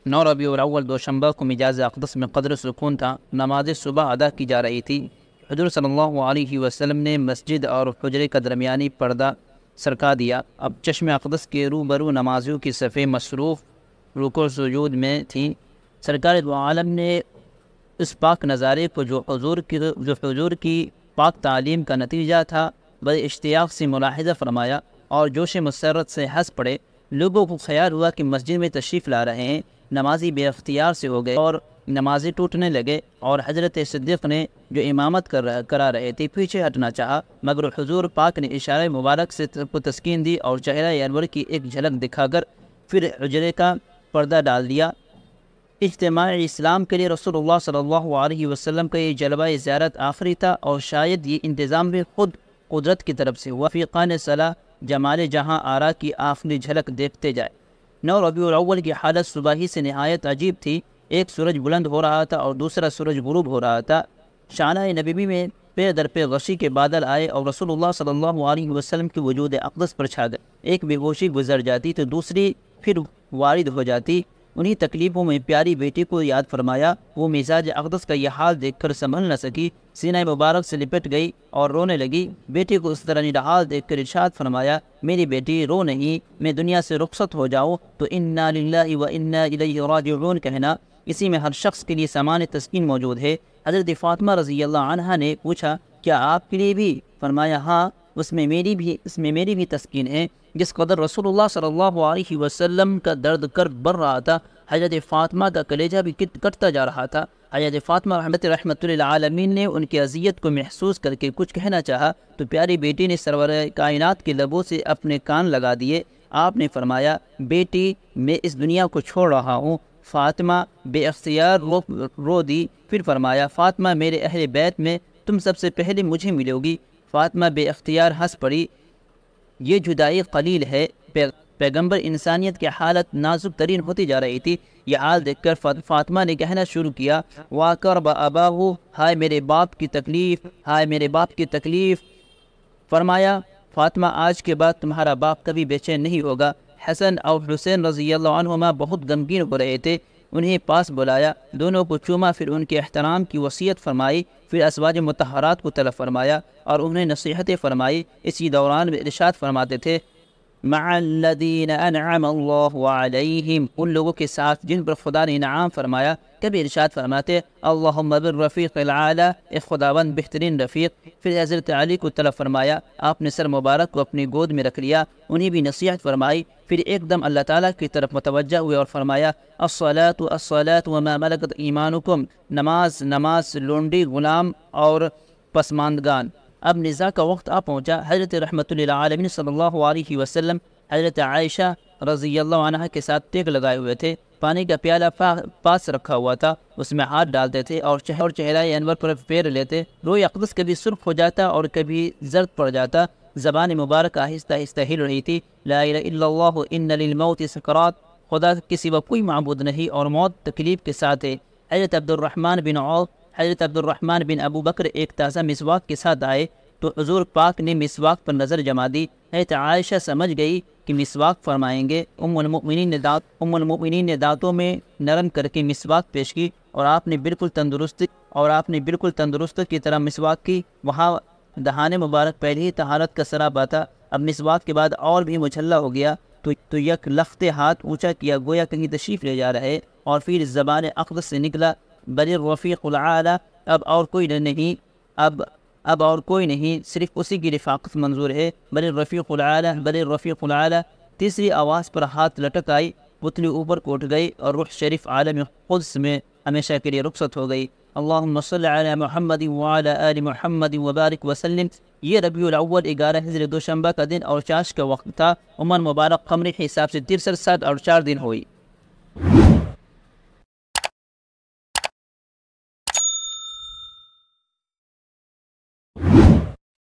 9 ربیع الاول دوشنبہ کو مجاز اقدس میں قدر سکون تھا۔ نماز صبح ادا کی جا رہی تھی۔ حضور صلی اللہ علیہ وسلم نے مسجد اور حجرے کا درمیانی پردہ سرکا دیا۔ اب چشم اقدس کے روبرو نمازیوں کی صفیں مصروف رکوع سجود میں تھیں۔ سرکار دو عالم نے اس پاک نظارے کو جو حضور کی پاک تعلیم کا نتیجہ تھا بڑے اشتیاق سے ملاحظہ فرمایا اور جوش مسرت سے ہنس پڑے۔ لوگوں کو خیال ہوا کہ مسجد میں تشریف لا رہے ہیں۔ نمازی بے اختیار سے ہو گئے اور نمازی ٹوٹنے لگے، اور حضرت صدیق نے جو امامت کرا رہے تھے پیچھے ہٹنا چاہا، مگر حضور پاک نے اشارہ مبارک سے تسکین دی اور چہرہ انور کی ایک جھلک دکھا کر پھر حجرے کا پردہ ڈال دیا۔ اجتماع اسلام کے لیے رسول اللہ صلی اللہ علیہ وسلم کا یہ جلوہ زیارت آخری تھا، اور شاید یہ انتظام بھی خود قدرت کی طرف سے ہوا۔ فیقان صلاح جمال جہاں آرا کی آخری جھلک دیکھتے جائے۔ 9 ربیع الاول کی حالت صبح ہی سے نہایت عجیب تھی۔ ایک سورج بلند ہو رہا تھا اور دوسرا سورج غروب ہو رہا تھا۔ شانہ نبوی میں پے در پے غشی کے بادل آئے اور رسول اللہ صلی اللہ علیہ وسلم کی وجود اقدس پر چھا گئے۔ ایک بے ہوشی گزر جاتی تو دوسری پھر وارد ہو جاتی۔ انہی تکلیفوں میں پیاری بیٹی کو یاد فرمایا۔ وہ مزاج اقدس کا یہ حال دیکھ کر سنبھل نہ سکی، سینہ مبارک سے لپٹ گئی اور رونے لگی۔ بیٹی کو اس طرح نڈھال دیکھ کر ارشاد فرمایا، میری بیٹی رو نہیں، میں دنیا سے رخصت ہو جاؤں تو انا للہ و انا الیہ راجعون کہنا، اسی میں ہر شخص کے لیے سامان تسکین موجود ہے۔ حضرت فاطمہ رضی اللہ عنہا نے پوچھا، کیا آپ کے لیے بھی؟ فرمایا، ہاں، اس میں میری بھی تسکین ہے۔ جس قدر رسول اللہ صلی اللہ علیہ وسلم کا درد کر بڑھ رہا تھا، حضرت فاطمہ کا کلیجہ بھی کٹتا جا رہا تھا۔ حضرت فاطمہ رحمت للعالمین نے ان کی اذیت کو محسوس کر کے کچھ کہنا چاہا تو پیاری بیٹی نے سرور کائنات کے لبوں سے اپنے کان لگا دیے۔ آپ نے فرمایا، بیٹی، میں اس دنیا کو چھوڑ رہا ہوں۔ فاطمہ بے اختیار رو دی۔ پھر فرمایا، فاطمہ، میرے اہل بیت میں تم سب سے پہلے مجھے ملو گی۔ فاطمہ بے اختیار ہنس پڑی۔ یہ جدائی قلیل ہے۔ پیغمبر انسانیت کی حالت نازک ترین ہوتی جا رہی تھی۔ یہ حال دیکھ کر فاطمہ نے کہنا شروع کیا، وَاقَرْبَ أَبَاهُ، ہائے میرے باپ کی تکلیف، ہائے میرے باپ کی تکلیف۔ فرمایا، فاطمہ، آج کے بعد تمہارا باپ کبھی بے چین نہیں ہوگا۔ حسن اور حسین رضی اللہ عنہما بہت غمگین ہو رہے تھے۔ انہیں پاس بلایا، دونوں کو چوما، پھر ان کے احترام کی وصیت فرمائی، پھر ازواج مطہرات کو طلب فرمایا اور انہیں نصیحتیں فرمائی۔ اسی دوران میں ارشاد فرماتے تھے، مع الذین انعم اللہ علیہم، ان لوگوں کے ساتھ جن پر خدا نے انعام فرمایا۔ کبھی ارشاد فرماتے، اللہم بالرفیق الاعلی، اے خداوند بہترین رفیق۔ پھر حضرت علی کو طلب فرمایا، آپ نے سر مبارک کو اپنی گود میں رکھ لیا، انہیں بھی نصیحت فرمائی۔ پھر ایک دم اللہ تعالیٰ کی طرف متوجہ ہوئے اور فرمایا، الصلاۃ الصلاۃ وما ملکت ایمانکم، نماز نماز، لونڈی، غلام اور پسماندگان۔ اب نزاع کا وقت آ پہنچا۔ حضرت رحمت للعالمین صلی اللہ علیہ وسلم حضرت عائشہ رضی اللہ عنہ کے ساتھ ٹیک لگائے ہوئے تھے۔ پانی کا پیالہ پاس رکھا ہوا تھا، اس میں ہاتھ ڈالتے تھے اور چہرہ انور پر پھیر لیتے۔ روئے اقدس کبھی سرخ ہو جاتا اور کبھی زرد پڑ جاتا۔ زبان مبارک آہستہ آہستہ ہل رہی تھی، لا الہ الا اللہ ان للموت سکرات، خدا کے سوا کوئی معبود نہیں اور موت تکلیف کے ساتھ ہے۔ حضرت عبد الرحمن بن ابو بکر ایک تازہ مسواک کے ساتھ آئے تو حضور پاک نے مسواک پر نظر جما دی۔ حضرت عائشہ سمجھ گئی کہ مسواک فرمائیں گے۔ ام المؤمنین نے دانتوں میں نرم کر کے مسواک پیش کی اور آپ نے بالکل تندرست کی طرح مسواک کی۔ وہاں دہان مبارک پہلے ہی طہارت کا سرابہ تھا، اب مسواک کے بعد اور بھی مچھلا ہو گیا تو یک لخت ہاتھ اونچا کیا گویا کہیں تشریف لے جا رہے، اور پھر زبان اقدس سے نکلا، بل الرفیق الاعلی، اب اور کوئی نہیں، صرف اسی کی رفاقت منظور ہے، بل الرفیق الاعلی۔ تیسری آواز پر ہاتھ لٹک آئی، پتلی اوپر کو اٹھ گئی اور روح شریف عالم قدس میں ہمیشہ کے لیے رخصت ہو گئی۔ اللہم صلی علی محمد وعلی آل محمد وبارک وسلم۔ یہ ربیع الاول 11 ہجری دوشنبہ کا دن اور چاش کا وقت تھا۔ عمر مبارک قمری حساب سے 63 سال اور 4 دن ہوئی۔